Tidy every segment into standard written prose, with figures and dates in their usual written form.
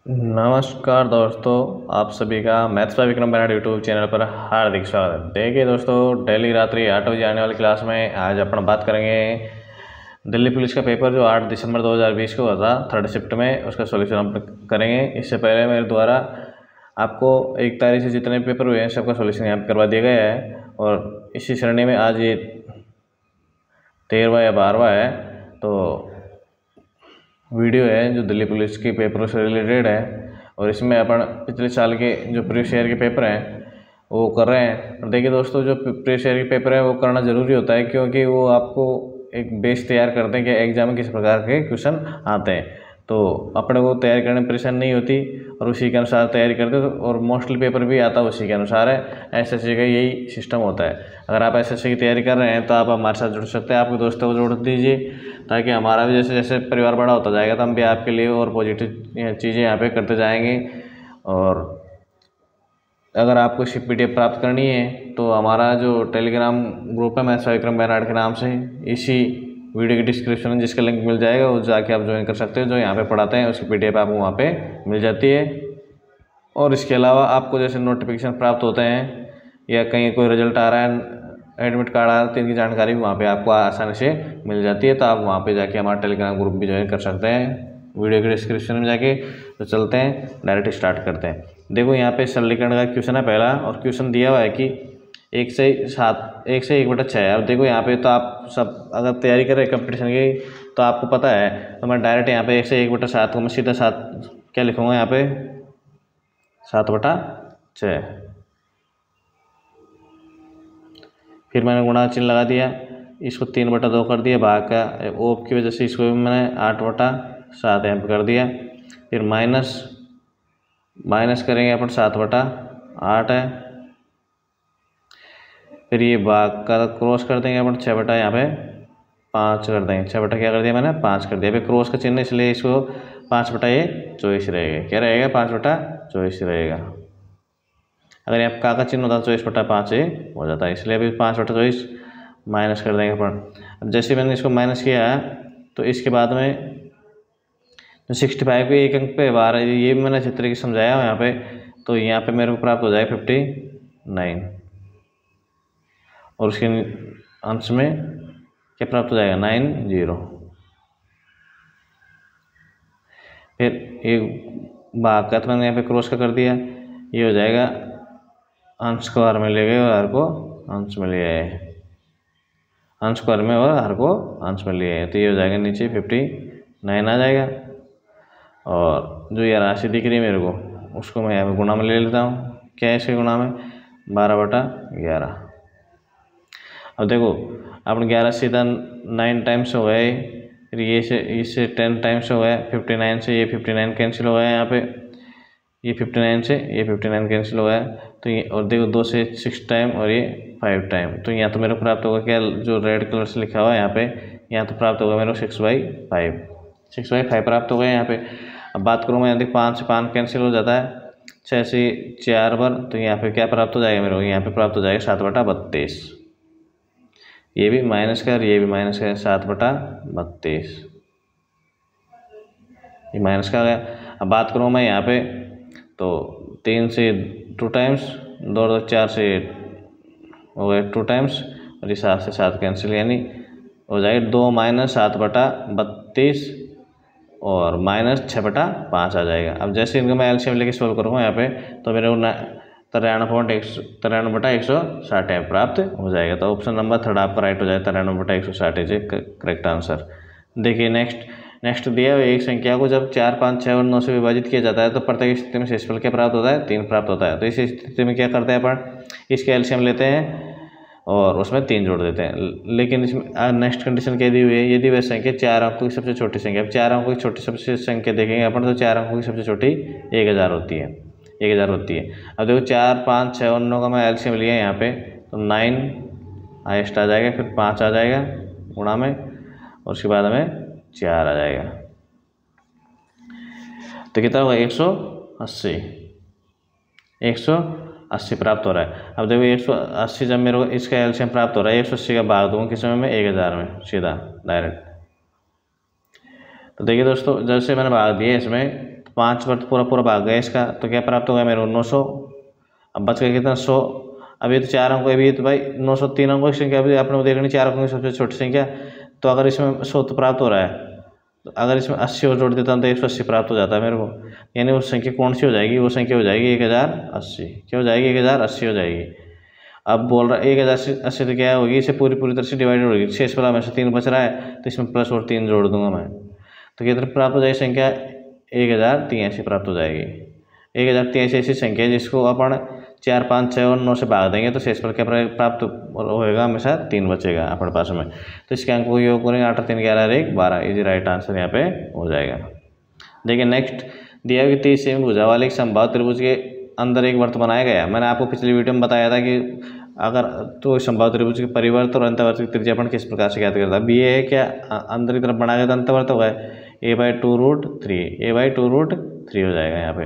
नमस्कार दोस्तों, आप सभी का maths by Vikram Brar YouTube channel पर हार्दिक स्वागत है। देखिए दोस्तों, डेली रात्रि 8 बजे आने वाली क्लास में आज अपन बात करेंगे दिल्ली पुलिस का पेपर जो 8 दिसंबर 2020 को हुआ था थर्ड शिफ्ट में, उसका सॉल्यूशन हम करेंगे। इससे पहले मेरे द्वारा आपको 1 तारीख से जितने पेपर हुए हैं सबका सॉल्यूशन यहाँ पर करवा दिया गया है, और इसी श्रेणी में आज ये 13वां या 12वां है। तो वीडियो है जो दिल्ली पुलिस के पेपरों से रिलेटेड है, और इसमें अपन पिछले साल के जो प्रीवियस ईयर के पेपर हैं वो कर रहे हैं। और देखिए दोस्तों, जो प्रीवियस ईयर के पेपर है वो करना ज़रूरी होता है, क्योंकि वो आपको एक बेस तैयार करते हैं कि एग्जाम में किस प्रकार के क्वेश्चन आते हैं। तो अपने को तैयारी करने में परेशानी नहीं होती और उसी के अनुसार तैयारी करते हो, और मोस्टली पेपर भी आता है उसी के अनुसार है। एसएससी का यही सिस्टम होता है। अगर आप एसएससी की तैयारी कर रहे हैं तो आप हमारे साथ जुड़ सकते हैं, आपके दोस्तों को जोड़ दीजिए, ताकि हमारा भी जैसे जैसे परिवार बड़ा होता जाएगा तो हम भी आपके लिए और पॉजिटिव चीज़ें यहाँ पे करते जाएंगे। और अगर आपको इसकी PDF प्राप्त करनी है तो हमारा जो टेलीग्राम ग्रुप है मैथ्स बाय विक्रम बराड़ के नाम से, इसी वीडियो की डिस्क्रिप्शन में जिसका लिंक मिल जाएगा वो जाके आप ज्वाइन कर सकते हो। जो यहाँ पे पढ़ाते हैं उसकी PDF आपको वहाँ पे मिल जाती है। और इसके अलावा आपको जैसे नोटिफिकेशन प्राप्त होते हैं या कहीं कोई रिजल्ट आ रहा है, एडमिट कार्ड आ रहा है, तो इनकी जानकारी भी वहाँ पे आपको आसानी से मिल जाती है। तो आप वहाँ पे जाके हमारा टेलीग्राम ग्रुप भी ज्वाइन कर सकते हैं, वीडियो के डिस्क्रिप्शन में जाके। तो चलते हैं, डायरेक्ट स्टार्ट करते हैं। देखो यहाँ पे सरलीकरण का क्वेश्चन है पहला, और क्वेश्चन दिया हुआ है कि 1 से 1/6। अब देखो यहाँ पे तो आप सब अगर तैयारी कर रहे हैं कंपटीशन की तो आपको पता है, तो मैं डायरेक्ट यहाँ पे 1 से 1/7 को मैं सीधा 7 क्या लिखूँगा यहाँ पे 7/6। फिर मैंने गुणा चिन्ह लगा दिया, इसको 3/2 कर दिया, भाग का ओप की वजह से इसको भी मैंने 8/7 यहाँ पे कर दिया। फिर माइनस करेंगे अपन 7/8 है। फिर ये भाग का क्रॉस कर देंगे अपन 6 यहाँ पे 5 कर देंगे। 6 क्या कर दिया मैंने 5 कर दिया। फिर क्रॉस का चिन्ह इसलिए इसको 5/24 रहेगा। क्या रहेगा 5/24 रहेगा। अगर यहाँ का चिन्ह होता है 24/5 हो जाता है, इसलिए अभी 5/24 माइनस कर देंगे अपन। अब जैसे मैंने इसको माइनस किया तो इसके बाद में जो 65 के एक अंक पे बाहर है, ये भी मैंने अच्छे तरीके से समझाया यहाँ पे। तो यहाँ पे मेरे को प्राप्त हो जाएगा 59, और उसके अंश में क्या प्राप्त हो जाएगा 90। फिर एक भाग का तो मैंने यहाँ पे क्रॉस का कर दिया, ये हो जाएगा अंश को हर में ले गए और हर को अंश में ले आए, अंश को हर में और हर को अंश में ले आए। तो ये हो जाएगा नीचे 59 आ जाएगा। और जो ये राशि दिख रही है मेरे को, उसको मैं यहाँ पे गुणा में ले लेता हूँ। क्या है इसके गुणा में 12/11। अब देखो अपन 11 सीधा 9 टाइम्स हो गए, फिर ये से इससे 10 टाइम्स हो गए, 59 से ये 59 कैंसिल हो गया यहाँ पे, ये 59 से ये 59 कैंसिल हो गया। तो ये और देखो 2 से 6 टाइम और ये 5 टाइम। तो यहाँ तो मेरे को प्राप्त होगा क्या, जो रेड कलर से लिखा हुआ है यहाँ पे, यहाँ तो प्राप्त होगा मेरे को 6/5 प्राप्त हो गया यहाँ पे। अब बात करूँ मैं, देखो 5 से 5 कैंसिल हो जाता है, 6 से 4 बार, तो यहाँ पे क्या प्राप्त हो जाएगा मेरे को, यहाँ पे प्राप्त हो जाएगा 7/32। ये भी माइनस का और ये भी माइनस का, 7/32 ये माइनस का आ गया। अब बात करूँ मैं यहाँ पे, तो 3 से 2 टाइम्स, 2 2 4 से हो गए 2 टाइम्स, और ये 7 से 7 कैंसिल, यानी हो जाएगा 2 - 7/32 और माइनस 6/5 आ जाएगा। अब जैसे इनको मैं एलसीएम लेके सोल्व करूँगा यहाँ पे, तो मेरे को 93.160 प्राप्त हो जाएगा। तो ऑप्शन नंबर 3 आपका राइट हो जाएगा, 93/160 इज करेक्ट आंसर। देखिए नेक्स्ट दिया है, एक संख्या को जब 4, 5, 6 और 9 से विभाजित किया जाता है तो प्रत्येक स्थिति में शेषफल क्या प्राप्त होता है 3 प्राप्त होता है। तो इस स्थिति में क्या करते हैं अपन, इसके एलसीएम लेते हैं और उसमें 3 जोड़ देते हैं। लेकिन इसमें नेक्स्ट कंडीशन क्या दी हुई है, यदि वह संख्या 4 अंकों की सबसे छोटी संख्या, अब 4 अंकों की छोटी सबसे संख्या देखेंगे अपन, तो 4 अंकों की सबसे छोटी 1000 होती है, 1000 होती है। अब देखो 4, 5, 6 और 9 का मैं एलसीएम लिया यहाँ पे, तो 9 हाइस्ट आ जाएगा, फिर 5 आ जाएगा गुणा में, और उसके बाद में 4 आ जाएगा। तो कितना होगा 180 प्राप्त हो रहा है। अब देखो 180 जब मेरे को इसका एलसीएम प्राप्त हो रहा है, 180 का भाग दूंगा किस में 1000 में, सीधा डायरेक्ट। तो देखिए दोस्तों, जैसे मैंने भाग दिया इसमें 5 पर तो पूरा पूरा भाग गया इसका, तो क्या प्राप्त होगा मेरे को 900। अब बच गया कितना 100। अभी तो 4 अंकों, अभी तो भाई 903 अंकों की संख्या अभी आपने देखनी 4 अंकों की सबसे छोटी संख्या। तो अगर इसमें 100 तो प्राप्त हो रहा है, तो अगर इसमें 80 और जोड़ देता हूँ तो 180 प्राप्त हो जाता है मेरे को। यानी वो संख्या कौन सी हो जाएगी, वो संख्या हो जाएगी 1080। क्या हो जाएगी, 1080 हो जाएगी। अब बोल रहा है 1080 तो क्या होगी, इसे पूरी तरह से डिवाइडेड होगी। शेष वाला में से 3 बच रहा है, तो इसमें प्लस और 3 जोड़ दूंगा मैं, तो कितनी प्राप्त हो जाएगी संख्या, 1083 प्राप्त हो जाएगी। 1083 ऐसी संख्या है जिसको अपन 4, 5, 6 और 9 से भाग देंगे तो शेष पर क्या प्राप्त होएगा, हमेशा 3 बचेगा अपने पास में। तो इसके अंक को योग करेंगे 8, 3, 11, 1, 12। इजी राइट आंसर यहाँ पे हो जाएगा। देखिए नेक्स्ट दिया हुआ 30 सेमी भुजा वाले एक समबाहु त्रिभुज के अंदर एक वृत्त बनाया गया। मैंने आपको पिछली वीडियो में बताया था कि अगर तो समबाहु त्रिभुज के परिवर्त और अंतर्वर्त की त्रिज्या अपन किस प्रकार से ज्ञात करता है। अब ये है क्या, अंदर की तरफ बनाया गया तो अंतर्वर्त होगा a/2√3, a/2√3 हो जाएगा यहाँ पे।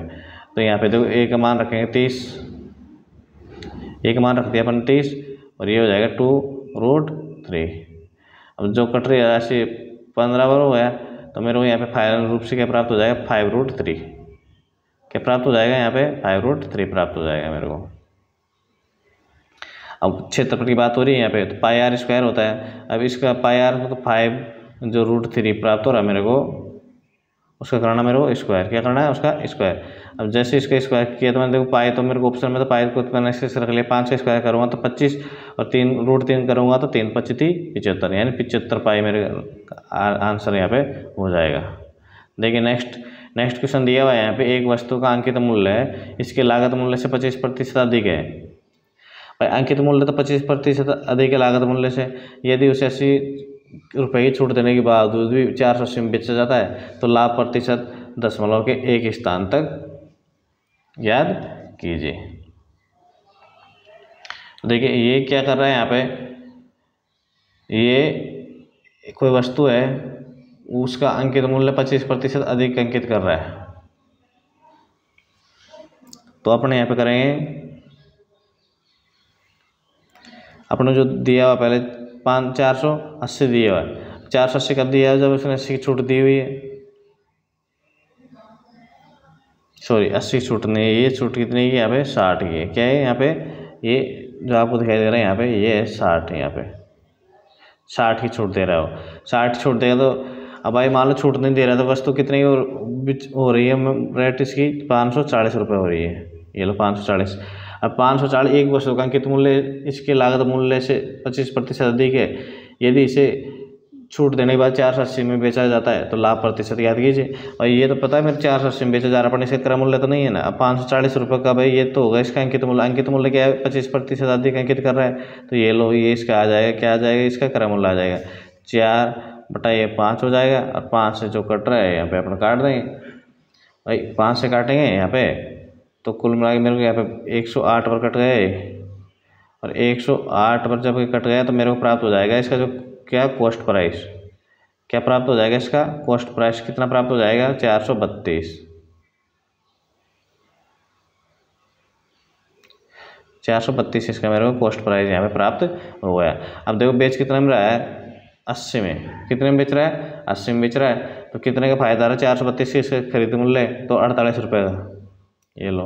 तो यहाँ पे देखो a का मान रखेंगे 30, a का मान रख दिया अपन 30, और ये हो जाएगा 2√3। अब जो कट रही राशि 15 बार हो गया, तो मेरे को यहाँ पे फाइनल रूप से क्या प्राप्त हो जाएगा, 5√3। क्या प्राप्त हो जाएगा यहाँ पे, 5√3 प्राप्त हो जाएगा मेरे को। अब क्षेत्रफल की बात हो रही है यहाँ पे, तो πr² होता है। अब इसका πr तो 5 जो √3 प्राप्त हो रहा है मेरे को, उसका करना मेरे को स्क्वायर। क्या करना है, उसका स्क्वायर। अब जैसे इसका स्क्वायर किया तो मैंने देखो पाई, तो मेरे को ऑप्शन में तो पाई को मैंने इससे रख लिया। 5 का स्क्वायर करूँगा तो 25, और 3√3 करूँगा तो 3 × 5 = 75, यानी 75 पाई मेरे आंसर यहाँ पे हो जाएगा। देखिए नेक्स्ट क्वेश्चन दिया हुआ है यहाँ पे, एक वस्तु का अंकित मूल्य है, इसके लागत मूल्य से 25% अधिक है। भाई अंकित मूल्य तो 25% अधिक है लागत मूल्य से। यदि उसे 80 रुपये की छूट देने के बावजूद भी 480 में बेचा जाता है, तो लाभ प्रतिशत दशमलव के एक स्थान तक याद कीजिए। देखिए ये क्या कर रहा है यहाँ पे, ये कोई वस्तु है, उसका अंकित मूल्य 25% अधिक अंकित कर रहा है। तो अपने यहाँ पे करेंगे, अपने जो दिया हुआ पहले 480 दिया हुआ है, 480 कब दिया है, जब उसने 80 की छूट दी हुई है। सॉरी 80 की छूट नहीं है, ये छूट कितनी है यहाँ पे, 60 की है। क्या है यहाँ पे, ये जो आपको दिखाई दे रहा है यहाँ पे, ये है 60 है। यहाँ पे 60 की छूट दे रहा हो, 60 छूट देगा तो अब भाई मान लो छूट नहीं दे रहा तो वस्तु कितनी हो रही है, रेट इसकी 540 रुपये हो रही है। ये लो 540। अब 540 एक वस्तु का अंकित मूल्य इसके लागत मूल्य से 25% अधिक है। यदि इसे छूट देने के बाद 480 में बेचा जाता है, तो लाभ प्रतिशत याद कीजिए। और ये तो पता है मेरे 480 में बेचा जा रहा है, पर इसका क्रय मूल्य तो नहीं है ना। अब 540 रुपये का भाई ये तो होगा इसका अंकित मूल्य। अंकित मूल्य क्या है, 25% अधिक अंकित कर रहा है, तो ये लो ये इसका आ जाएगा, क्या आ जाएगा, इसका क्रय मूल्य आ जाएगा 4/5 हो जाएगा। और 5 से जो कट रहा है यहाँ पे अपन काट देंगे भाई, 5 से काटेंगे यहाँ पे, तो कुल मिला के मेरे को यहाँ पे 108 पर कट गए। और 108 पर जब कट गया तो मेरे को प्राप्त हो जाएगा इसका जो क्या, कॉस्ट प्राइस। क्या प्राप्त हो जाएगा इसका, कॉस्ट प्राइस कितना प्राप्त हो जाएगा, 432। 432 इसका मेरे को कॉस्ट प्राइस यहाँ पे प्राप्त हो गया। अब देखो बेच कितने में रहा है, 80 में। कितने में बेच रहा है, 80 में बेच रहा है, तो कितने का फायदा रहा, 432 इसका खरीद मूल्य, तो 48 रुपये का। ये लो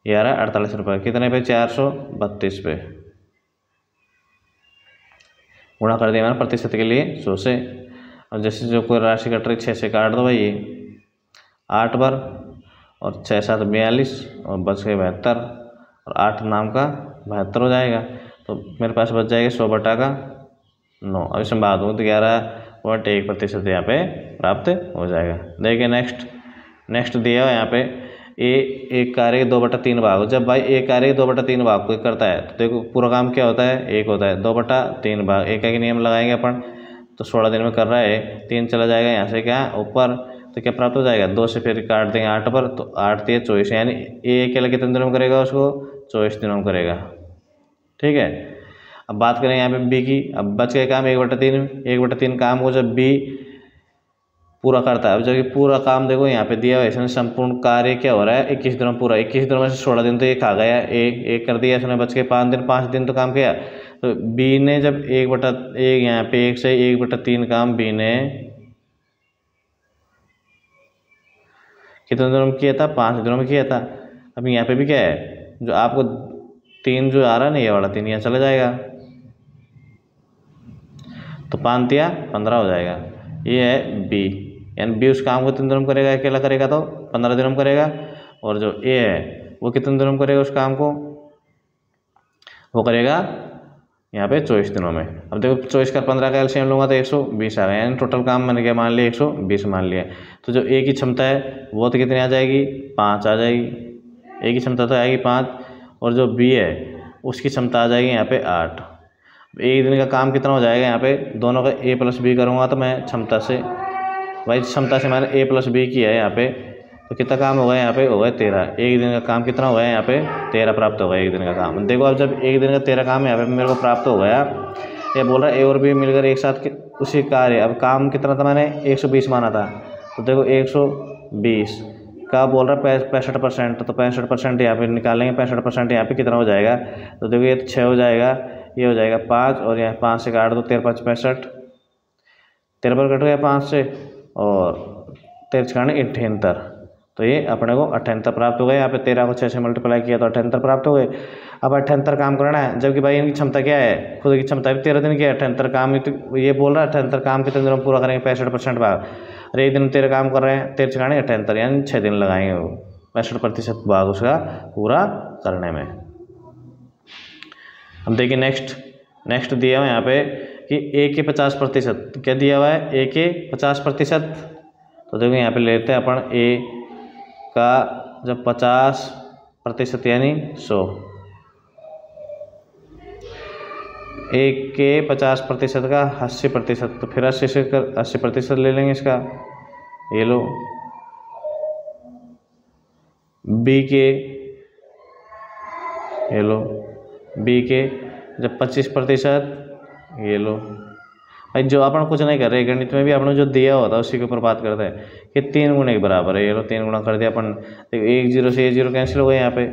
ये आ रहा है 48 रुपये। कितने पे, 432 पे। गुणा कर दिया मैंने प्रतिशत के लिए 100 से। और जैसे जो कोई राशि कट रही 6 से काट दो भाई, 8 बार, और 6 7 42, और बच गए 72, और 8 नाम का 72 हो जाएगा। तो मेरे पास बच जाएगा 100/9। अब इसमें बात हो तो 11.1% यहाँ पे प्राप्त हो जाएगा। देखिए नेक्स्ट दिया है यहाँ पे, एक कार्य 2/3 भाग। जब भाई एक कार्य 2/3 भाग कोई करता है, तो देखो पूरा काम क्या होता है, एक होता है। 2/3 भाग एक का नियम लगाएंगे अपन, तो 16 दिन में कर रहा है, 3 चला जाएगा यहाँ से क्या ऊपर, तो क्या प्राप्त हो जाएगा, 2 से फिर काट देंगे 8 पर, तो 8 3 24, यानी एक अकेला कितने दिनों में करेगा, उसको 24 दिनों में करेगा। ठीक है। अब बात करें यहाँ पे बी की। अब बच गए काम 1/3 काम को जब बी पूरा करता है। अब जब पूरा काम देखो यहाँ पे दिया हुआ है, इसने संपूर्ण कार्य क्या हो रहा है, 21 दिनों पूरा। 21 दिनों में से 16 दिन तो ये खा गया, एक कर दिया इसने, बच के 5 दिन तो काम किया। तो बी ने जब 1/1 यहाँ पे 1 से 1/3 काम बी ने कितने दिनों में किया था, 5 दिनों में किया था। अब यहाँ पे भी क्या है, जो आपको 3 जो आ रहा है ना, ये वाला 3 यहाँ चला जाएगा, तो 5 या 15 हो जाएगा। ये है बी, यानी बी उस काम को कितने दिनों में करेगा, अकेला करेगा तो 15 दिनों में करेगा। और जो ए है वो कितने दिनों में करेगा उस काम को, वो करेगा यहाँ पे 24 दिनों में। अब देखो 24 का 15 का एलसीएम लूँगा तो 120 आ गया, यानी टोटल काम मैंने क्या मान लिया, 120 मान लिया। तो जो ए की क्षमता है वो तो कितनी आ जाएगी, 5 आ जाएगी। ए की क्षमता तो आएगी 5, और जो बी है उसकी क्षमता आ जाएगी यहाँ पे 8। एक दिन का काम कितना हो जाएगा, यहाँ पे दोनों का ए प्लस बी करूँगा तो मैं क्षमता से, भाई क्षमता से मैंने ए प्लस बी किया है यहाँ पे, तो कितना काम होगा यहाँ पे, होगा 13। एक दिन का काम कितना हुआ है यहाँ पे, 13 प्राप्त होगा एक दिन का काम। देखो अब जब एक दिन का 13 काम यहाँ पे मेरे को प्राप्त हो गया, ये बोल रहा है ए और बी मिलकर एक साथ उसी कार्य, अब काम कितना था मैंने 120 माना था, तो देखो 120 का बोल रहा है 65%, तो 65% यहाँ पे निकालेंगे, 65% यहाँ पे कितना हो जाएगा, तो देखो ये 6 हो जाएगा, ये हो जाएगा 5, और यहाँ 5 से काट दो, 13 5 65, 13 पर कट गया 5 से, और 13 छाने 78, तो ये अपने को 78 प्राप्त हो गए। यहाँ पे 13 को 6 से मल्टीप्लाई किया तो 78 प्राप्त हो गए। अब 78 काम करना है, जबकि भाई इनकी क्षमता क्या है, खुद की क्षमता भी 13 दिन की है, 78 काम तो ये बोल रहा है 78 काम कितने दिनों में पूरा करेंगे, 65% भाग, और एक दिन 13 काम कर रहे हैं, 13 छाने 78, यानी 6 दिन लगाएंगे वो 65% भाग उसका पूरा करने में। अब देखिए नेक्स्ट दिया हुआ यहाँ पे कि ए के 50%, क्या दिया हुआ है, ए के 50%, तो देखो यहाँ पे लेते हैं अपन ए का जब 50% यानी 100, ए के 50% का 80%, तो फिर 80 से 80% ले लेंगे इसका, ये लो। बी के, ये लो, बी के जब 25%, ये लो। भाई जो अपन कुछ नहीं कर रहे, गणित में भी आपने जो दिया होता है उसी के ऊपर बात करते हैं कि 3 गुणे के बराबर है, ये लो 3 गुणा कर दिया अपन। देखो 1 0 से ये 0 कैंसिल हो गए यहाँ पे,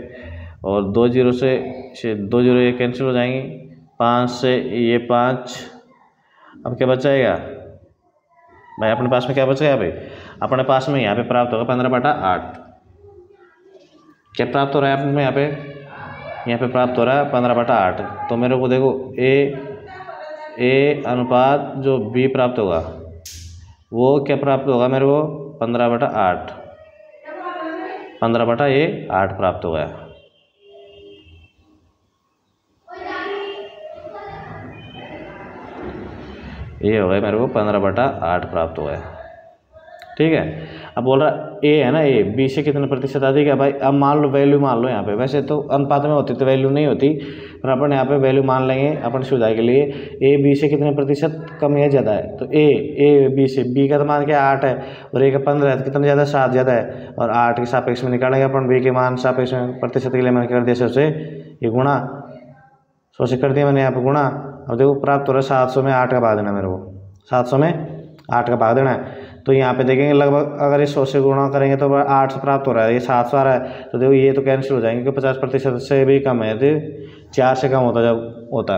और 2 0 से 2 0 ये कैंसिल हो जाएंगी, 5 से ये 5, अब क्या बच जाएगा भाई, अपने पास में क्या बच गया भाई, अपने पास में यहाँ पे प्राप्त होगा 15/8। क्या प्राप्त हो रहा है अपने में यहाँ पे प्राप्त हो रहा है 15/8। तो मेरे को देखो ए अनुपात जो बी प्राप्त होगा वो क्या प्राप्त होगा मेरे को, 15/8, 15/8 प्राप्त हो गया। ये हो गया मेरे को 15/8 प्राप्त हो गया, ठीक है। अब बोल रहा ए है ना, ए बी से कितने प्रतिशत अधिक है भाई, अब मान लो वैल्यू मान लो यहाँ पे, वैसे तो अनुपात में होती तो वैल्यू नहीं होती, पर अपन यहाँ पे वैल्यू मान लेंगे अपन सुविधा के लिए। ए बी से कितने प्रतिशत कम या ज़्यादा है, तो ए बी से, बी का तो मान क्या 8 है और ए का 15 है, तो कितना ज़्यादा 7 ज़्यादा है, और 8 के सापेक्ष में निकालेंगे अपन बी के मान सापेक्ष में, प्रतिशत के लिए मैंने कर दिया सबसे ये गुणा, 100 से कर दिया मैंने यहाँ पे गुणा। अब देखो प्राप्त हो रहा है 700 में 8 का भाग देना मेरे को, 700 में 8 का भाग देना है, तो यहाँ पे देखेंगे लगभग अगर ये 100 से गुणा करेंगे तो 8 से प्राप्त हो रहा है, ये 700 आ रहा है, तो देखो ये तो कैंसिल हो जाएंगे क्योंकि 50% से भी कम है, तो 4 से कम होता जब होता।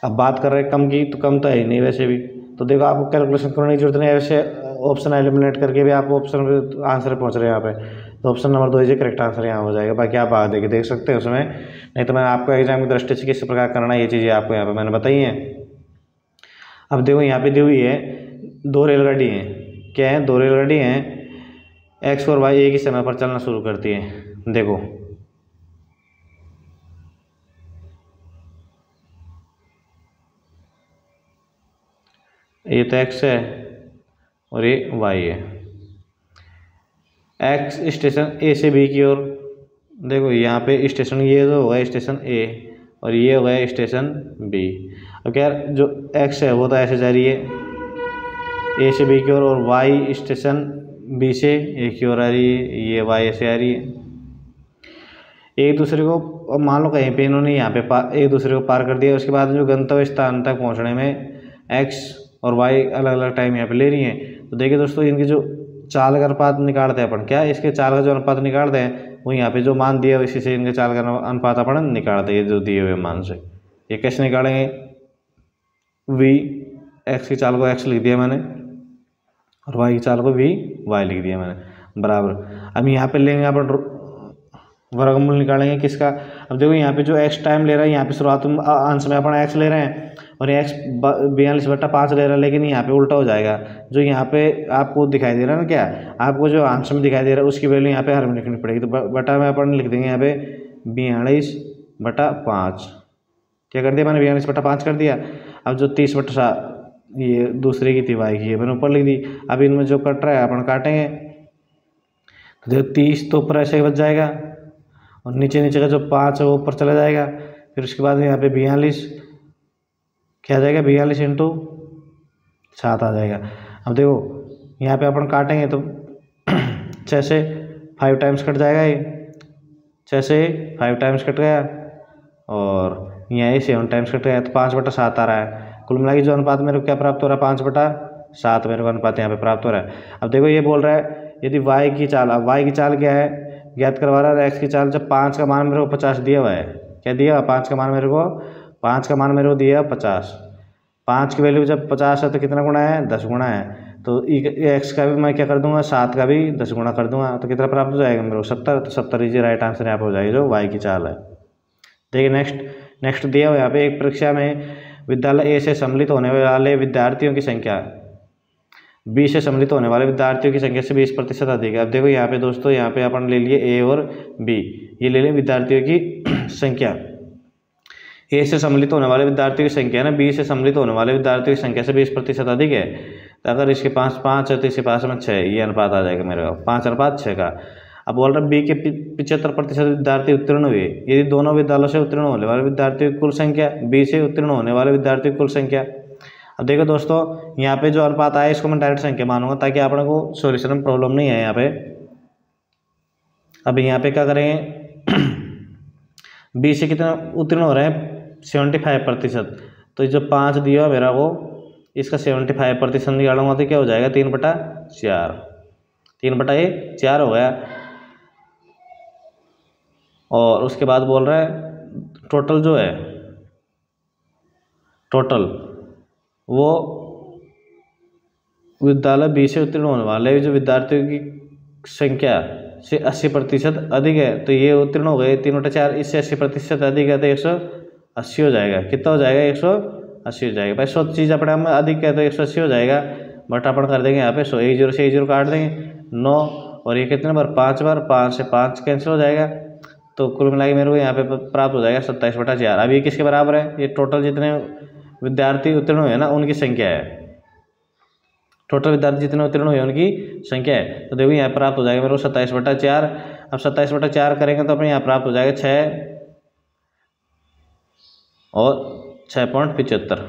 अब बात कर रहे हैं कम की, तो कम तो है ही नहीं वैसे भी, तो देखो आपको कैलकुलेशन करने की जरूरत नहीं है, वैसे ऑप्शन एलिमिनेट करके भी आप ऑप्शन पे आंसर पहुँच रहे हैं यहाँ पे, तो option number 2 is correct answer यहाँ हो जाएगा। बाकी आप आगे देखिए देख सकते हैं उसमें, नहीं तो मैंने आपको एग्जाम की दृष्टि से किस प्रकार करना है ये चीज़ें आपको यहाँ पे मैंने बताई हैं। अब देखो यहाँ पे दी हुई है 2 रेलगाड़ी हैं, क्या है 2 रेलगाड़ी हैं, एक्स और वाई एक ही समय पर चलना शुरू करती हैं। देखो ये तो एक्स है और ये वाई है, एक्स स्टेशन ए से बी की ओर, देखो यहाँ पे स्टेशन ये तो होगा स्टेशन ए और ये होगा स्टेशन बी। अब क्या जो एक्स है वो तो ऐसे जा रही है ए से बी की ओर, और वाई स्टेशन बी से ए की ओर आ रही है, ये वाई ऐसे आ रही है। एक दूसरे को, अब मान लो कहीं पे इन्होंने यहाँ पे एक दूसरे को पार कर दिया, उसके बाद जो गंतव्य स्थान तक पहुँचने में एक्स और वाई अलग अलग टाइम यहाँ पे ले रही हैं। तो देखिए दोस्तों इनकी जो चाल का अनुपात निकालते हैं अपन, क्या इसके चाल का जो अनुपात निकालते हैं वो यहाँ पे जो मान दिया इसी से इनके चाल का अनुपात अपन निकालते हैं, जो दिए हुए मान से। ये कैसे निकालेंगे, वी एक्स की चाल को एक्स लिख दिया मैंने और वाई की चाल को वी वाई लिख दिया मैंने। बराबर। अब यहाँ पे लेंगे अपन वर्गमूल निकालेंगे किसका। अब देखो यहाँ पे जो x टाइम ले रहा है, यहाँ पे शुरुआत में अंश में अपन x ले रहे हैं और x 42/5 ले रहा है, लेकिन यहाँ पे उल्टा हो जाएगा। जो यहाँ पे आपको दिखाई दे रहा है ना, क्या आपको जो अंश में दिखाई दे रहा है उसकी वैल्यू यहाँ पे हर में लिखनी पड़ेगी। तो बटा में अपन लिख देंगे यहाँ पे 42/5। क्या कर दिया मैंने, 42/5 कर दिया। अब जो 30/7 ये दूसरे की थी y की, मैंने ऊपर लिख दी। अब इनमें जो कट रहा है अपन काटेंगे। तो देखो 30 तो ऊपर ऐसे बच जाएगा और नीचे नीचे का जो 5 है वो ऊपर चला जाएगा। फिर उसके बाद में यहाँ पे 42 क्या आ जाएगा, 42 इंटू 7 आ जाएगा। अब देखो यहाँ पे अपन काटेंगे तो 6 से 5 टाइम्स कट जाएगा, ये 6 से 5 टाइम्स कट गया और यहाँ ये 7 टाइम्स कट गया, तो 5/7 आ रहा है। कुल मिला के जो अनुपात मेरे को क्या प्राप्त हो रहा है, 5/7 मेरे को अनुपात यहाँ पे प्राप्त हो रहा है। अब देखो ये बोल रहा है यदि y की चाल, अब y की चाल क्या है ज्ञात करवा रहा है, x की चाल। जब 5 का मान मेरे को 50 दिया हुआ है, क्या दिया 5 का मान मेरे को, 5 का मान मेरे को दिया 50। 5 की वैल्यू जब 50 है तो कितना गुणा है, 10 गुणा है। तो x का भी मैं क्या कर दूंगा, 7 का भी 10 गुणा कर दूंगा। तो कितना प्राप्त हो जाएगा मेरे को, 70। तो 70 इजी राइट आंसर यहाँ पर हो जाएगा जो y की चाल है। देखिए नेक्स्ट दिया हुआ यहाँ पे, एक परीक्षा में विद्यालय A से सम्मिलित होने वाले विद्यार्थियों की संख्या B से सम्मिलित होने वाले विद्यार्थियों की संख्या से 20% अधिक है। अब देखो यहाँ पे दोस्तों, यहाँ पे अपन ले लिए A और B, ये ले लिए विद्यार्थियों की संख्या। A से सम्मिलित होने वाले विद्यार्थियों की संख्या ना B से सम्मिलित होने वाले विद्यार्थियों की संख्या से 20% अधिक है। तो अगर इसके पास 5 है तो इसके पास में 6, ये अनुपात आ जाएगा मेरे को 5:6 का। अब बोल रहा है B के 75% विद्यार्थी उत्तीर्ण हुए। यदि दोनों विद्यालयों से उत्तीर्ण होने वाले विद्यार्थियों की कुल संख्या B से उत्तीर्ण होने वाले विद्यार्थियों की कुल संख्या। अब देखो दोस्तों यहाँ पे जो अनुपात आया इसको मैं डायरेक्ट संख्या मानूंगा ताकि अपने को सॉल्यूशन में प्रॉब्लम नहीं है यहाँ पे। अब यहाँ पे क्या करेंगे B से कितना उत्तीर्ण हो रहे हैं, 75%। तो जो 5 दिया मेरा वो, इसका 75% निकालूंगा तो क्या हो जाएगा, 3/4। 3/4 हो गया। और उसके बाद बोल रहा है टोटल जो है, टोटल वो विद्यालय B से उत्तीर्ण होने वाले जो विद्यार्थियों की संख्या से 80% अधिक है। तो ये उत्तीर्ण हो गए 3/4, इससे 80% अधिक है तो 180 हो जाएगा। कितना हो जाएगा, 180 हो जाएगा। भाई 100 चीज़ अपने में अधिक है तो 180 हो जाएगा। बट अपन कर देंगे यहाँ पे 100, 1 0 से 1 0 काट देंगे 9, और ये कितने बार 5 बार, 5 से 5 कैंसिल हो जाएगा। तो कुल मिला के मेरे को यहाँ पे प्राप्त हो जाएगा 27/4। अब ये किसके बराबर है, ये टोटल जितने विद्यार्थी उत्तीर्ण हुए ना उनकी संख्या है। टोटल विद्यार्थी जितने उत्तीर्ण हुए उनकी संख्या है। तो देखो यहाँ प्राप्त हो जाएगा मेरे को 27/4। अब 27/4 करेंगे तो अपने यहाँ प्राप्त हो जाएगा 6 और 6.75।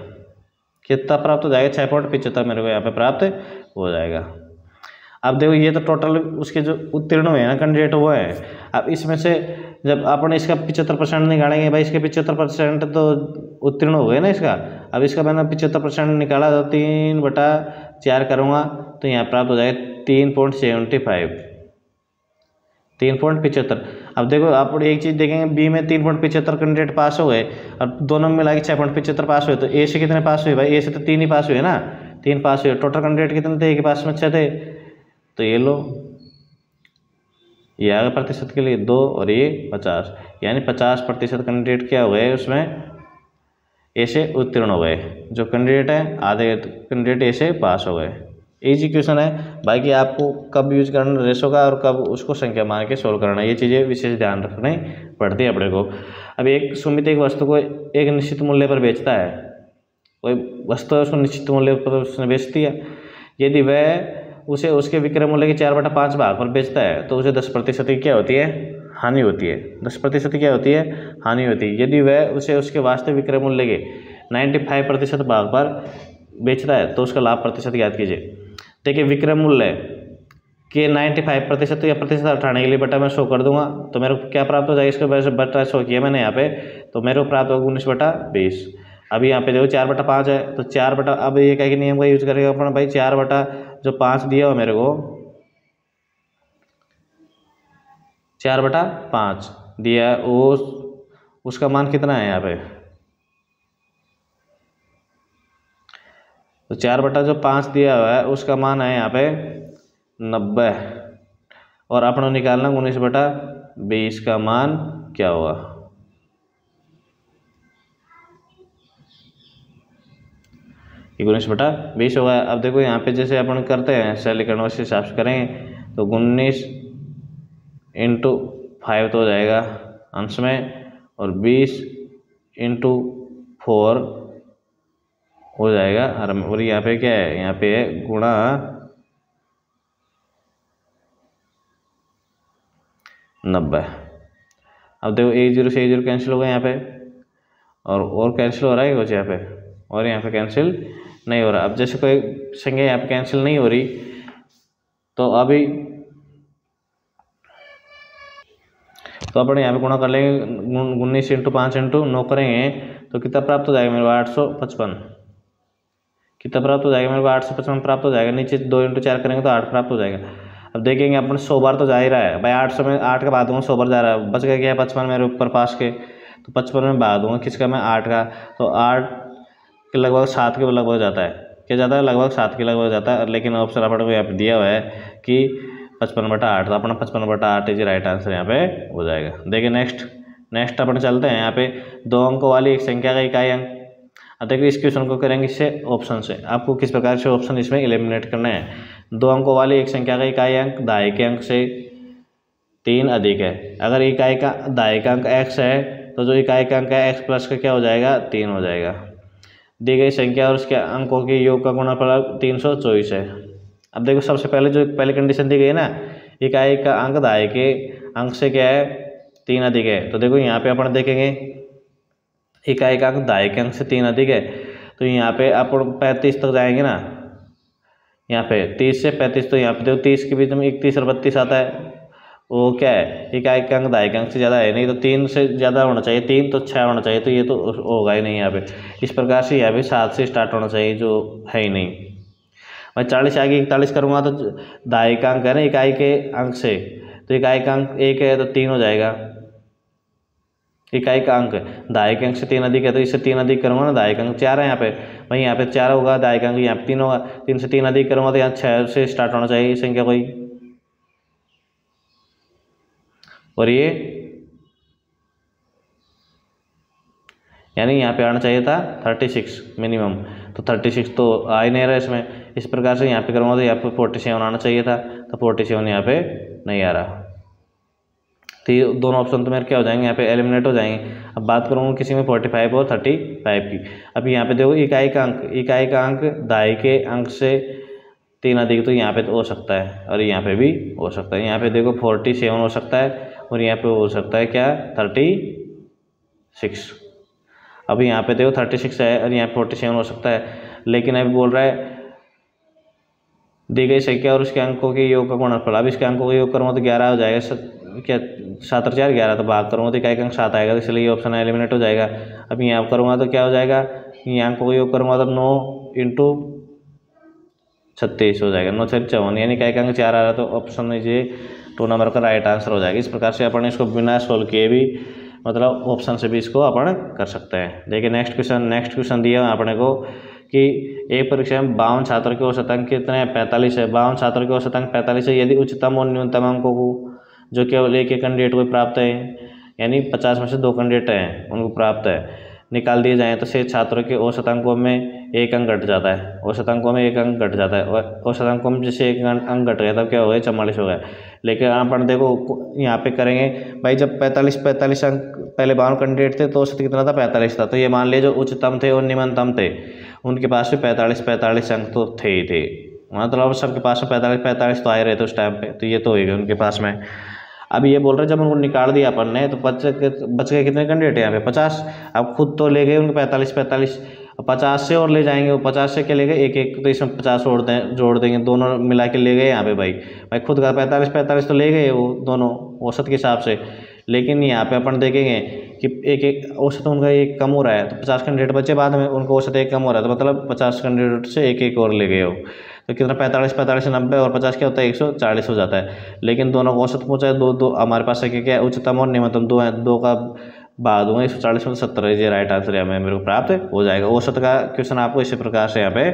कितना प्राप्त हो जाएगा, 6.75 मेरे को यहाँ पे प्राप्त हो जाएगा। अब देखो ये तो टोटल उसके जो उत्तीर्ण हुए हैं ना कैंडिडेट वो है। अब इसमें से जब अपन इसका 75% निकालेंगे, भाई इसके 75% तो उत्तीर्ण हो गए ना इसका। अब इसका मैंने 75% निकाला तो 3/4 करूँगा तो यहाँ प्राप्त हो जाएगा 3.75। 3.75। अब देखो आप एक चीज़ देखेंगे, बी में 3.75 कैंडिडेट पास हो गए और दोनों में मिला के 6.75 पास हुए। तो ए से कितने पास हुए, भाई ए से तो 3 ही पास हुए ना, 3 पास हुए। टोटल कैंडिडेट कितने थे, ए के पास में 6 थे। तो ये लो, ये आ गया प्रतिशत के लिए 2 और ये 50, यानी 50% कैंडिडेट क्या हो गए उसमें ए से उत्तीर्ण हो गए। जो कैंडिडेट है आधे कैंडिडेट ए से पास हो गए। इजी क्वेश्चन है, बाकी आपको कब यूज करना रेशो का और कब उसको संख्या मान के सोल्व करना, ये चीज़ें विशेष ध्यान रखनी पड़ती है अपने को। अब एक सुमित एक वस्तु को एक निश्चित मूल्य पर बेचता है, कोई वस्तु है उसको निश्चित मूल्य पर उसने बेच दिया। यदि वह उसे उसके विक्रय मूल्य के 4/5 भाग पर बेचता है तो उसे 10% की क्या होती है, हानि होती है। 10% क्या होती है, हानि होती है। यदि वह उसे उसके वास्तविक विक्रय मूल्य के 95% भाग पर बेचता है तो उसका लाभ प्रतिशत ज्ञात कीजिए। देखिए विक्रय मूल्य के 95% या प्रतिशत हटाने के लिए बटा मैं 100 कर दूंगा तो मेरे को क्या प्राप्त हो जाएगा, इसको वैसे बटा 100 किया मैंने यहाँ पे, तो मेरे को प्राप्त होगा 19/20। अभी यहाँ पे देखो 4/5 है तो 4 बटा, अब ये क्या नियम का यूज करेगा अपना भाई, 4/5 दिया हुआ मेरे को, 4/5 दिया है, उसका मान कितना है यहाँ पे, तो 4/5 दिया हुआ है उसका मान है यहाँ पे 90। और अपना निकालना 19/20 का मान क्या हुआ। ये 19/20 होगा। अब देखो यहाँ पे जैसे अपन करते हैं सरलीकरण उस हिसाब से करेंगे तो 19 × 5 तो हो जाएगा अंश में, और 20 × 4 हो जाएगा। और यहाँ पे क्या है, यहाँ पे है गुणा 90। अब देखो 1 0 से 1 0 कैंसिल हो गया यहाँ पे, और कैंसिल हो रहा है कुछ यहाँ पे, और यहाँ पे कैंसिल नहीं हो रहा। अब जैसे कोई संख्या यहाँ पे कैंसिल नहीं हो रही तो अपन यहाँ पे गुणा कर लेंगे। 19 × 5 × 9 करेंगे तो कितना प्राप्त हो जाएगा मेरे को, 855। कितना प्राप्त हो जाएगा मेरे को, 855 प्राप्त हो जाएगा। नीचे 2 × 4 करेंगे तो 8 प्राप्त हो जाएगा। अब देखेंगे अपन 100 बार तो जा ही रहा है भाई, 800 में 8 का भाग दूंगा 100 बार जा रहा है, बच गया क्या 55 मेरे ऊपर पास के, तो 55 में भाग दूंगा किसका मैं, 8 का, तो 8 के लगभग 7 के लगभग जाता है। क्या जाता है, लगभग 7 के लगभग जाता है। लेकिन ऑप्शन अपन को यहाँ पे दिया हुआ है कि 55/8, तो अपना 55/8 इज राइट आंसर यहाँ पे हो जाएगा। देखिए नेक्स्ट अपन चलते हैं यहाँ पे 2 अंकों वाली एक संख्या का इकाई अंक। अब देखिए इस क्वेश्चन को करेंगे इससे ऑप्शन से, आपको किस प्रकार से ऑप्शन इसमें एलिमिनेट करने हैं। 2 अंकों वाली एक संख्या का इकाई अंक दाएं के अंक से 3 अधिक है। अगर इकाई का दाएं का अंक x है तो जो इकाई का अंक है x प्लस का क्या हो जाएगा, 3 हो जाएगा। दी गई संख्या और उसके अंकों के योग का गुणनफल 324 है। अब देखो सबसे पहले जो पहली कंडीशन दी गई है ना, इकाई का अंक दाएं के अंक से क्या है, 3 अधिक है। तो देखो यहाँ पे अपन देखेंगे इकाई का अंक दाएं के अंक से 3 अधिक है, तो यहाँ पे अपन 35 तक जाएंगे ना, यहाँ पे 30 से 35, तो यहाँ पे देखो 30 के बीच में 31 और 32 आता है, वो क्या है, इकाई का अंक दाएं के अंक से ज़्यादा है नहीं, तो 3 से ज़्यादा होना चाहिए, 3 तो 6 होना चाहिए, तो ये तो होगा ही नहीं यहाँ पे। इस प्रकार से यहाँ पे 7 से स्टार्ट होना चाहिए, जो है ही नहीं। मैं 40 आगे 41 करूँगा तो दाएं का अंक है ना इकाई के अंक से, तो इकाई का अंक 1 है तो 3 हो जाएगा। इकाई का अंक दाएं के अंक से 3 अधिक है, तो इससे 3 अधिक करूँगा ना, दाएं का अंक 4 है यहाँ पे, वहीं यहाँ पे 4 होगा, दाएं का अंक यहाँ पे 3 होगा, 3 से 3 अधिक करूँगा तो यहाँ 6 से स्टार्ट होना चाहिए संख्या कोई, और ये यानी यहाँ पे आना चाहिए था 36 मिनिमम, तो 36 तो आ ही नहीं रहा इसमें। इस प्रकार से यहाँ पे करूँगा तो यहाँ पे 47 आना चाहिए था, तो 47 यहाँ पे नहीं आ रहा। तो ये दोनों ऑप्शन तो मेरे क्या हो जाएंगे, यहाँ पे एलिमिनेट हो जाएंगे। अब बात करूँगा किसी में 45 और 35 की। अब यहाँ पे देखो इकाई का अंक दाएं के अंक से 3 अधिक, तो यहाँ पे तो हो सकता है, और यहाँ पे भी हो सकता है। यहाँ पे देखो 47 हो सकता है, और यहाँ पे हो सकता है क्या, 36। अब यहाँ पे देखो 36 है और यहाँ पे 47 हो सकता है, लेकिन अभी बोल रहा है दी गई संख्या और उसके अंकों के योग का गुणनफल। अब इसके अंकों का योग करूँगा तो 11 हो जाएगा, क्या 7 और 4 11, तो भाग करूँगा तो इकाई का अंक 7 आएगा, तो इसलिए ये ऑप्शन एलिमिनेट हो जाएगा। अब यहाँ करूँगा तो क्या हो जाएगा, यहाँ अंकों का योग करूँगा तो 9 × 36 हो जाएगा, 9 × 54, यानी इकाई का अंक 4 आ रहा है, तो ऑप्शन ये 2 नंबर का राइट आंसर हो जाएगा। इस प्रकार से अपन इसको बिना सोल्व किए भी, मतलब ऑप्शन से भी इसको अपन कर सकते हैं। देखिए नेक्स्ट क्वेश्चन दिया है अपने को कि एक परीक्षा में 52 छात्रों के औसत अंक कितने हैं, 45 है। 52 छात्रों के औसत अंक 45 है यदि उच्चतम और न्यूनतम अंकों को जो केवल एक कैंडिडेट को प्राप्त है, यानी 50 में से 2 कैंडिडेट हैं उनको प्राप्त है, निकाल दिए जाएँ तो शेष छात्रों के औसत अंकों में 1 अंक घट जाता है। औसत अंकों में 1 अंक घट जाता है, और औसत अंकों में जैसे 1 अंक घट गया तब क्या हो गया, 44 हो गया। लेकिन अपन देखो यहाँ पे करेंगे भाई, जब 45 अंक पहले 52 कैंडिडेट थे तो औसत कितना था, 45 था। तो ये मान लिया जो उच्चतम थे और निम्नतम थे उनके पास भी 45 अंक तो थे ही थे, मतलब सबके पास में 45 तो आए रहे थे उस टाइम पे, तो ये तो हो गए उनके पास में। अब ये बोल रहे जब उनको निकाल दिया अपन ने तो बच गए कितने कैंडिडेट यहाँ पे, 50। अब खुद तो ले गए उनके 45, 50 से और ले जाएंगे, वो 50 से क्या ले गए, एक तो इसमें 50 जोड़ देंगे, दोनों मिला के ले गए यहाँ पे भाई खुद का 45 तो ले गए वो दोनों औसत के हिसाब से। लेकिन यहाँ पे अपन देखेंगे कि एक औसत उनका एक कम हो रहा है, तो 50 कैंडिडेट बचे, बाद में उनको औसत एक कम हो रहा है, तो मतलब 50 कैंडिडेट से एक और ले गए हो, तो कितना 45 90 और 50 क्या होता है, 140 हो जाता है। लेकिन दोनों को औसत पहुँचा है, दो हमारे पास है क्या, उच्चतम और निम्नतम 2 है, 2 का बाद दूंगा 140 में 70, ये राइट आंसर यहाँ मेरे को प्राप्त हो जाएगा। औसत का क्वेश्चन आपको इसी प्रकार से यहाँ पे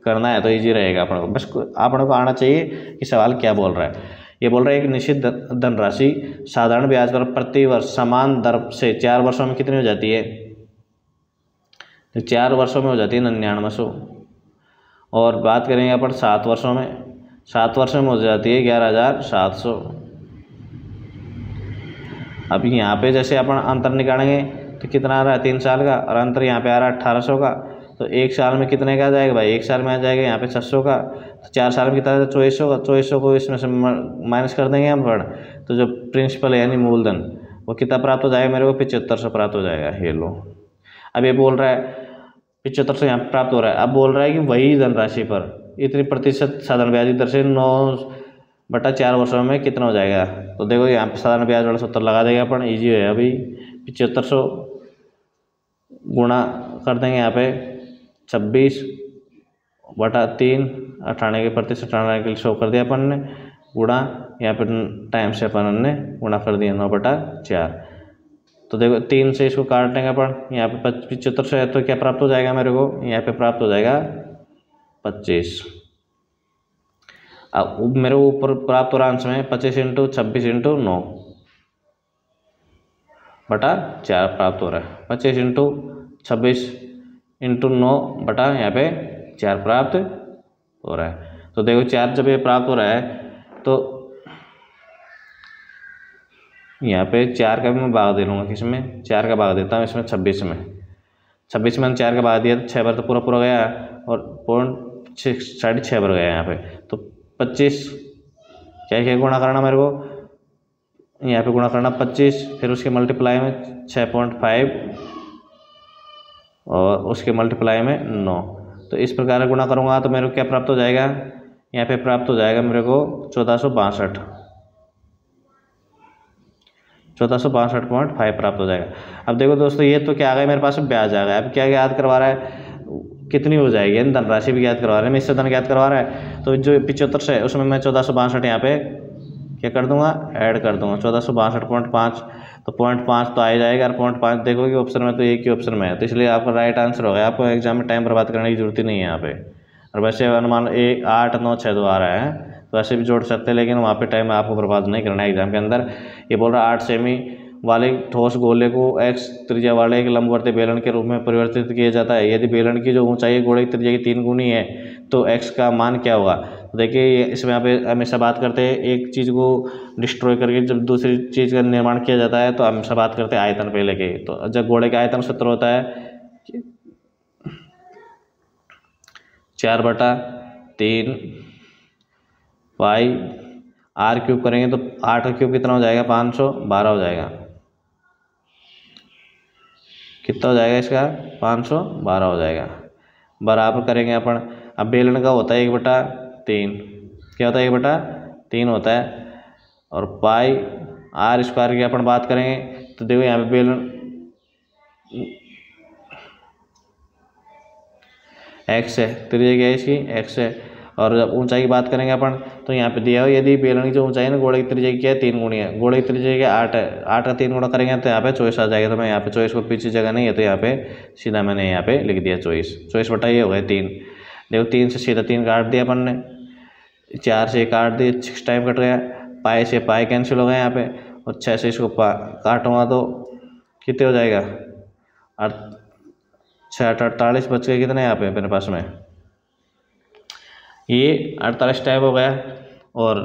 करना है तो ईजी रहेगा अपन को, बस आपने को आना चाहिए कि सवाल क्या बोल रहा है। ये बोल रहा है एक निश्चित धनराशि साधारण ब्याज पर प्रति वर्ष समान दर से 4 वर्षों में कितनी हो जाती है? तो 4 वर्षों में हो जाती है 9900। और बात करेंगे अपन 7 वर्षों में, 7 वर्षों में हो जाती है 11700। अब यहाँ पे जैसे अपन अंतर निकालेंगे तो कितना आ रहा है 3 साल का, और अंतर यहाँ पे आ रहा है 1800 का। तो 1 साल में कितने का आ जाएगा भाई? 1 साल में आ जाएगा यहाँ पे 600 का। तो 4 साल में कितना 2400 का। 2400 को इसमें से माइनस कर देंगे हम पर, तो जो प्रिंसिपल है यानी मूलधन वो कितना प्राप्त हो जाएगा मेरे को? 7500 प्राप्त हो जाएगा। ये लो, अब ये बोल रहा है 7500 यहाँ प्राप्त हो रहा है। अब बोल रहा है कि वही धनराशि पर इतनी प्रतिशत साधारण ब्याज की दर से 9/4 वर्षों में कितना हो जाएगा? तो देखो यहाँ पे साधारण ब्याज वाला सूत्र लगा देंगे अपन, ईजी है। अभी 7500 गुणा कर देंगे यहाँ पे 26/3, 98 के प्रतिशत 98 के लिए शो कर दिया अपन ने, गुणा यहाँ पे टाइम से अपन ने गुणा कर दिया 9/4। तो देखो 3 से इसको काट देंगे अपन, यहाँ पे 7500 है तो क्या प्राप्त हो जाएगा मेरे को? यहाँ पे प्राप्त हो जाएगा 25। अब मेरे को ऊपर प्राप्त हो रहा अंश में 25 × 26 × 9/4 प्राप्त हो रहा है। 25 × 26 × 9 यहाँ पे 4 प्राप्त हो रहा है। तो देखो 4 जब ये प्राप्त हो रहा है तो यहाँ पे 4 का भी मैं भाग दे लूँगा, किसमें? 4 का भाग देता हूँ इसमें 26 में। 26 में 4 का भाग दिया तो 6 बार तो पूरा गया, और 6.5 बार गया यहाँ पे। तो 25 क्या गुणा करना मेरे को? यहाँ पे गुणा करना 25, फिर उसके मल्टीप्लाई में 6.5 और उसके मल्टीप्लाई में 9। तो इस प्रकार गुणा करूँगा तो मेरे को क्या प्राप्त हो जाएगा? यहाँ पे प्राप्त हो जाएगा मेरे को 1462.5 प्राप्त हो जाएगा। अब देखो दोस्तों, ये तो क्या आ गया मेरे पास? ब्याज आ गया। अब क्या याद करवा रहा है? कितनी हो जाएगी? धनराशि भी याद करवा रहा है, मिश्र धन याद करवा रहा है। तो जो 7500 है उसमें मैं 1462 यहाँ पे क्या कर दूंगा? ऐड कर दूंगा 1462.5। तो 0.5 तो आ ही जाएगा, और 0.5 देखोगे ऑप्शन में तो एक ही ऑप्शन में है, तो इसलिए आपका राइट आंसर होगा। आपको एग्जाम में टाइम बर्बाद करने की जरूरत ही नहीं है यहाँ पे। और वैसे अनुमान 8, 9, 6 2 आ रहा है तो ऐसे भी जोड़ सकते हैं, लेकिन वहाँ पे टाइम आपको बर्बाद नहीं करना है एग्जाम के अंदर। ये बोल रहा है 8 सेमी वाले ठोस गोले को x त्रिज्या वाले एक लंबवर्ती बेलन के रूप में परिवर्तित किया जाता है। यदि बेलन की जो ऊंचाई गोले की त्रिज्या की 3 गुनी है तो x का मान क्या होगा? तो देखिए इसमें यहाँ पे हमेशा बात करते हैं एक चीज़ को डिस्ट्रॉय करके जब दूसरी चीज़ का निर्माण किया जाता है तो हमेशा बात करते हैं आयतन पहले के। तो जब गोले का आयतन सूत्र होता है 4/3 पाई r³ करेंगे तो 8 का क्यूब कितना हो जाएगा? 512 हो जाएगा। कितना हो जाएगा इसका? 512 हो जाएगा। बराबर करेंगे अपन। अब बेलन का होता है 1/3, क्या होता है? 1/3 होता है। और पाई r² की अपन बात करेंगे तो देखो यहाँ पे बेलन x है, त्रिज्या क्या है इसकी? x है। और जब ऊंचाई की बात करेंगे अपन तो यहाँ पे दिया हो यदि बेलन की जो ऊंचाई है ना गोले की त्रिज्या क्या है? 3 गुनी है। गोले की त्रिज्या क्या 8 है, 8 का 3 गुना करेंगे तो यहाँ पे 24 आ जाएगा। तो मैं यहाँ पे 24 को पीछे जगह नहीं है तो यहाँ पे सीधा मैंने यहाँ पे लिख दिया 24 बटा ये हो गया 3। देखो 3 से सीधा 3 काट दिया अपन ने, 4 से काट दिए, 6 टाइम कट गया, पाई से पाई कैंसिल हो गया यहाँ पे, और 6 से इसको काटूंगा तो कितने हो जाएगा? 6 48 बच गए कितने यहाँ पे मेरे पास में? ये 48 टाइप हो गया। और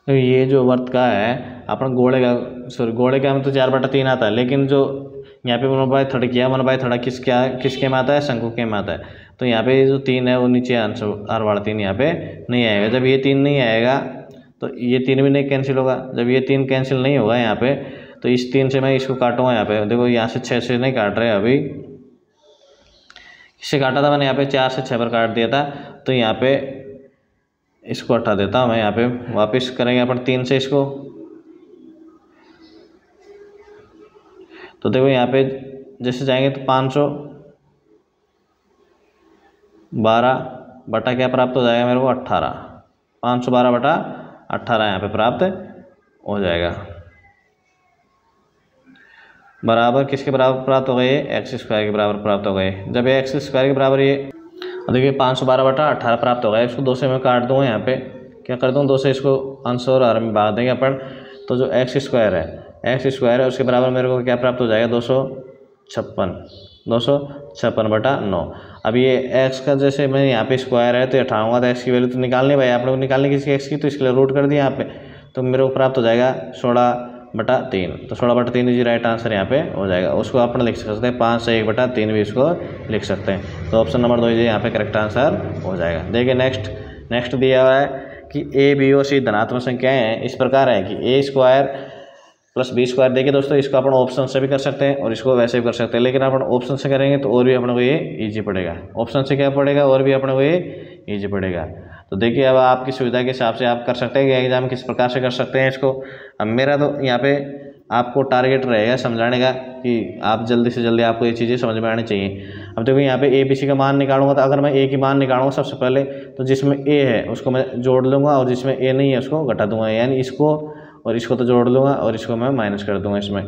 तो ये जो वर्त का है अपन गोले का, सॉरी गोले का में तो 4/3 आता है, लेकिन जो यहाँ पे 1/3 किया, 1/3 किसके में आता है? शंकु के में आता है। तो यहाँ पे जो 3 है वो नीचे आंसर r/3 यहाँ पे नहीं आएगा। जब ये 3 नहीं आएगा तो ये 3 भी नहीं कैंसिल होगा। जब ये 3 कैंसिल नहीं होगा यहाँ पे तो इस 3 से मैं इसको काटूंगा। यहाँ पे देखो यहाँ से 6 से नहीं काट रहे, अभी इससे काटा था मैंने, यहाँ पे 4 से 6 बार काट दिया था। तो यहाँ पे इसको हटा देता हूँ मैं। यहाँ पे वापस करेंगे अपन 3 से इसको, तो देखो यहाँ पे जैसे जाएंगे तो 512 बटा क्या प्राप्त हो जाएगा मेरे को? 18। 512 बटा 18 यहाँ पे प्राप्त हो जाएगा। बराबर किसके बराबर प्राप्त हो गए? x² के बराबर प्राप्त हो गए। जब ये x² के बराबर ये देखिए 512/18 प्राप्त होगा। इसको 2 से मैं काट दूँगा, यहाँ पे क्या कर दूँ 2 से इसको अंश और हर में भाग देंगे अपन। तो जो एक्स स्क्वायर है उसके बराबर मेरे को क्या प्राप्त हो जाएगा 256/9। अब ये एक्स का जैसे मैं यहाँ पे स्क्वायर है तो हटाऊँगा तो एक्स की वैल्यू तो निकालनी भाई, आप लोग निकालने किसी एक्स की, तो इसके लिए रूट कर दिया यहाँ पे, तो मेरे को प्राप्त हो जाएगा 16/3। तो 16/3 इजी राइट आंसर यहाँ पे हो जाएगा। उसको अपन लिख सकते हैं 5 से 1/3 भी इसको लिख सकते हैं। तो ऑप्शन नंबर 2 यहाँ पे करेक्ट आंसर हो जाएगा। देखिए नेक्स्ट दिया हुआ है कि ए बी और सी धनात्मक संख्याएं हैं। इस प्रकार है कि ए स्क्वायर प्लस बी स्क्वायर। देखिए दोस्तों, इसको अपन ऑप्शन से भी कर सकते हैं और इसको वैसे भी कर सकते हैं, लेकिन अपन ऑप्शन से करेंगे तो और भी अपने को ये ईजी पड़ेगा। ऑप्शन से क्या पड़ेगा, और भी अपने को ये ईजी पड़ेगा। तो देखिए अब आपकी सुविधा के हिसाब से आप कर सकते हैं कि एग्जाम किस प्रकार से कर सकते हैं इसको। अब मेरा तो यहाँ पे आपको टारगेट रहेगा समझाने का कि आप जल्दी से जल्दी आपको ये चीज़ें समझ में आनी चाहिए। अब देखो यहाँ पे ए बी सी का मान निकालूंगा, तो अगर मैं ए की मान निकालूंगा सबसे पहले तो जिसमें ए है उसको मैं जोड़ लूँगा और जिसमें ए नहीं है उसको घटा दूंगा, यानी इसको और इसको तो जोड़ लूँगा और इसको मैं माइनस कर दूंगा इसमें।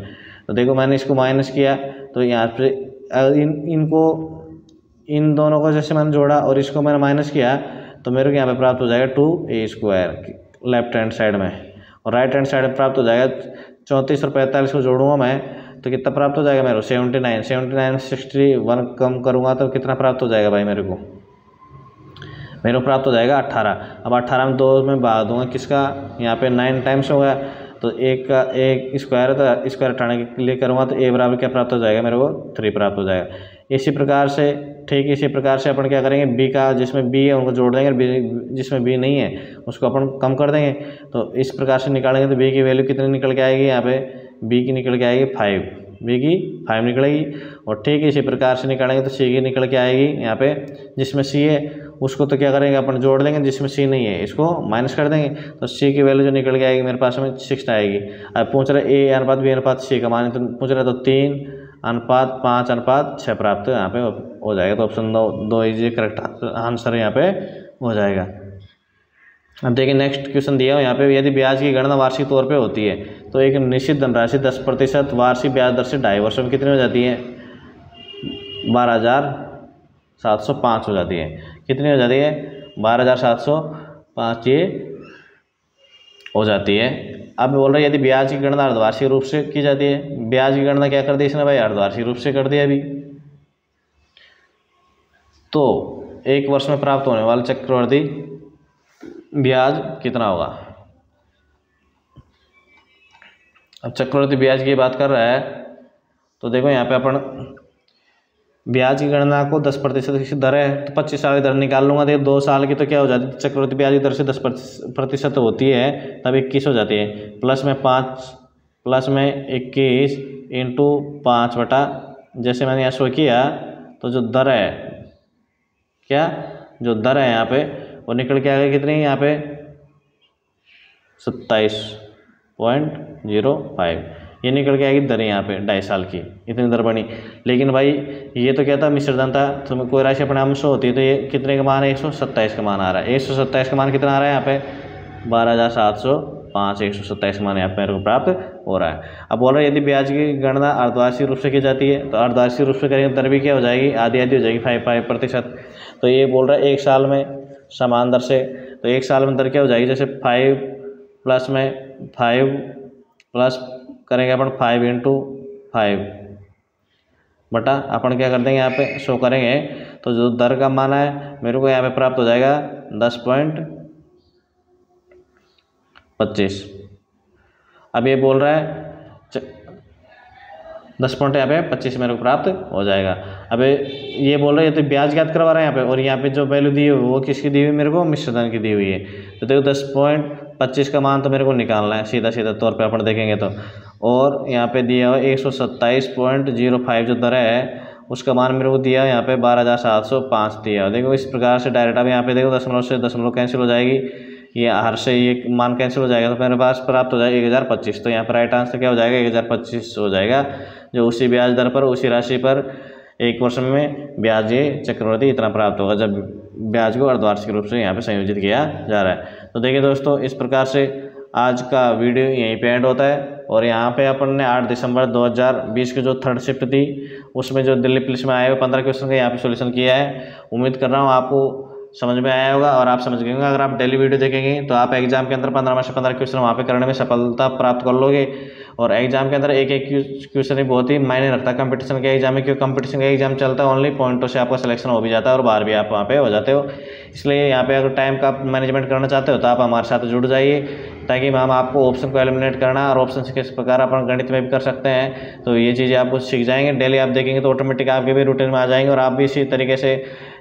तो देखो मैंने इसको माइनस किया तो यहाँ पे इन दोनों को जैसे मैंने जोड़ा और इसको मैंने माइनस किया तो मेरे को यहाँ पे प्राप्त हो जाएगा 2a² लेफ्ट हैंड साइड में, और राइट हैंड साइड में प्राप्त हो जाएगा 34 और 45 को जोड़ूंगा मैं तो कितना प्राप्त हो जाएगा मेरे को 79 61 कम करूँगा तो कितना प्राप्त हो जाएगा भाई मेरे को प्राप्त हो जाएगा 18। अब 18 में 2 में भाग दूंगा किसका, यहाँ पे 9 टाइम्स हो गया तो एक का एक स्क्वायर है तो स्क्वायर हटाने के लिए करूँगा तो ए बराबर क्या प्राप्त हो जाएगा मेरे को 3 प्राप्त हो जाएगा। इसी प्रकार से अपन क्या करेंगे बी का जिसमें बी है उनको जोड़ देंगे, जिसमें बी नहीं है उसको अपन कम कर देंगे। तो इस प्रकार से निकालेंगे तो बी की वैल्यू कितनी निकल के आएगी, यहाँ पे बी की निकल के आएगी 5, बी की 5 निकलेगी। और ठीक इसी प्रकार से निकालेंगे तो सी की निकल के आएगी, यहाँ पे जिसमें सी है उसको तो क्या करेंगे अपन जोड़ देंगे, जिसमें सी नहीं है इसको माइनस कर देंगे। तो सी की वैल्यू जो निकल के आएगी मेरे पास में 6 आएगी। अब पूछ रहे ए अनुपात बी अनुपात सी का मान, तो पूछ रहे तो 3:5:6 प्राप्त यहाँ पे हो जाएगा। तो ऑप्शन 2 इजी करेक्ट आंसर यहाँ पे हो जाएगा। अब देखिए नेक्स्ट क्वेश्चन दिया हो यहाँ पे, यदि ब्याज की गणना वार्षिक तौर पे होती है तो एक निश्चित धनराशि 10% वार्षिक ब्याज दर से 2.5 वर्षों में कितनी हो जाती है 12,705 हो जाती है। कितनी हो जाती है 12,705 ये हो जाती है। अब बोल रहे हैं यदि ब्याज की गणना अर्धवार्षिक रूप से की जाती है, ब्याज की गणना क्या कर दी इसने भाई अर्धवार्षिक रूप से कर दिया अभी, तो एक वर्ष में प्राप्त होने वाला चक्रवृद्धि ब्याज कितना होगा। अब चक्रवृद्धि ब्याज की बात कर रहा है तो देखो यहाँ पे अपन ब्याज की गणना को 10% की दर है तो 25 साल की दर निकाल लूंगा। देखो 2 साल की तो क्या हो जाती है चक्रवृद्धि ब्याज की दर से 10% होती है तब 21 हो जाती है, प्लस में 21 इंटू 5 बटा जैसे मैंने यहाँ शो किया तो जो दर है यहाँ पे वो निकल के आ गई कितनी यहाँ पे 27.05 ये निकल के आएगी दर यहाँ पे 2.5 साल की इतनी दर बनी। लेकिन भाई ये तो क्या था मिश्रधन था, तो कोई राशि अपने आप शो होती है तो ये कितने का मान है 127 का मान आ रहा है। 127 का मान कितना आ रहा है यहाँ पे 12,705 127 का मान यहाँ पे मेरे को प्राप्त हो रहा है। अब बोल रहे हैं यदि ब्याज की गणना अर्धवार्षिक रूप से की जाती है तो अर्धवार्षिक रूप से करेंगे दर भी क्या हो जाएगी आधी हो जाएगी 5%। तो ये बोल रहा है 1 साल में समान दर से, तो 1 साल में दर क्या हो जाएगी जैसे 5 प्लस करेंगे अपन 5 इंटू 5 बटा अपन क्या कर देंगे यहाँ पे शो करेंगे तो जो दर का मान है मेरे को यहाँ पे प्राप्त हो जाएगा 10.25। अब ये बोल रहा है 10.25 मेरे को प्राप्त हो जाएगा। अब ये बोल रहे हैं तो ब्याज ज्ञात करवा रहे हैं यहाँ पे, और यहाँ पे जो वैल्यू दी हुई वो किसकी दी हुई मेरे को मिश्रधन की दी हुई है। तो देखो 10.25 का मान तो मेरे को निकालना है सीधा तौर पे अपन देखेंगे तो, और यहाँ पे दिया हुआ 127.05 जो दर है उसका मान मेरे को दिया यहाँ पे 12,705 दिया। देखो इस प्रकार से डायरेक्ट अब यहाँ पे देखो दशमलव से दशमलव कैंसिल हो जाएगी, ये हर से ये मान कैंसिल हो जाएगा तो मेरे पास प्राप्त हो जाएगा 1025। तो यहाँ पर राइट आंसर क्या हो जाएगा 1025 हो जाएगा, जो उसी ब्याज दर पर उसी राशि पर 1 वर्ष में ब्याज ये चक्रवृद्धि इतना प्राप्त होगा जब ब्याज को अर्धवार्षिक रूप से यहाँ पे संयोजित किया जा रहा है। तो देखिए दोस्तों इस प्रकार से आज का वीडियो यहीं पे एंड होता है, और यहाँ पे अपन ने 8 दिसंबर 2020 की जो 3rd शिफ्ट थी उसमें जो दिल्ली पुलिस में आए हुए 15 क्वेश्चन का यहाँ पे सोल्यूशन किया है। उम्मीद कर रहा हूँ आपको समझ में आया होगा और आप समझ गए होंगे। अगर आप डेली वीडियो देखेंगे तो आप एग्जाम के अंदर 15 में से 15 क्वेश्चन वहाँ पे करने में सफलता प्राप्त कर लोगे। और एग्जाम के अंदर एक एक क्वेश्चन ही बहुत ही मायने रखता है कंपटीशन के एग्जाम में, क्योंकि कंपटीशन का एग्जाम चलता है ओनली पॉइंटों से आपका सिलेक्शन हो भी जाता है और बाहर भी आप वहाँ पे हो जाते हो। इसलिए यहाँ पे अगर टाइम का आप मैनेजमेंट करना चाहते हो तो आप हमारे साथ जुड़ जाइए, ताकि हम आपको ऑप्शन को एलिमिनेट करना और ऑप्शन किस प्रकार अपन गणित में भी कर सकते हैं, तो ये चीज़ें आपको सीख जाएंगे। डेली आप देखेंगे तो ऑटोमेटिक आपके भी रूटीन में आ जाएंगे और आप भी इसी तरीके से,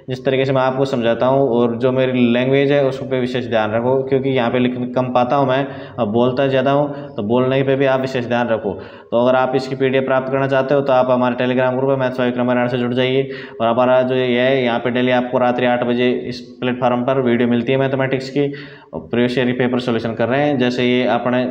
जिस तरीके से मैं आपको समझाता हूँ और जो मेरी लैंग्वेज है उस पर विशेष ध्यान रखो, क्योंकि यहाँ पे लिख कम पाता हूँ मैं, अब बोलता ज़्यादा हूँ, तो बोलने पे भी आप विशेष ध्यान रखो। तो अगर आप इसकी PDF प्राप्त करना चाहते हो तो आप हमारे टेलीग्राम ग्रुप है मैथ्स बाय विक्रम बराड़ से जुड़ जाइए। और हमारा जो ये है यहाँ पे डेली आपको रात्रि 8 बजे इस प्लेटफॉर्म पर वीडियो मिलती है मैथमेटिक्स की, और प्रीवियस ईयर पेपर सोल्यूशन कर रहे हैं। जैसे ये अपने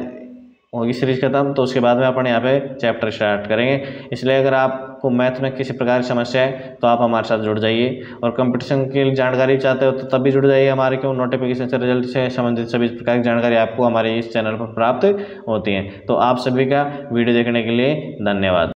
होगी सीरीज खत्म तो उसके बाद में अपन यहाँ पे चैप्टर स्टार्ट करेंगे। इसलिए अगर आपको मैथ में किसी प्रकार की समस्या है तो आप हमारे साथ जुड़ जाइए। और कंपटीशन की जानकारी चाहते हो तो तब भी जुड़ जाइए हमारे, क्यों नोटिफिकेशन से रिजल्ट से संबंधित सभी प्रकार की जानकारी आपको हमारे इस चैनल पर प्राप्त होती है। तो आप सभी का वीडियो देखने के लिए धन्यवाद।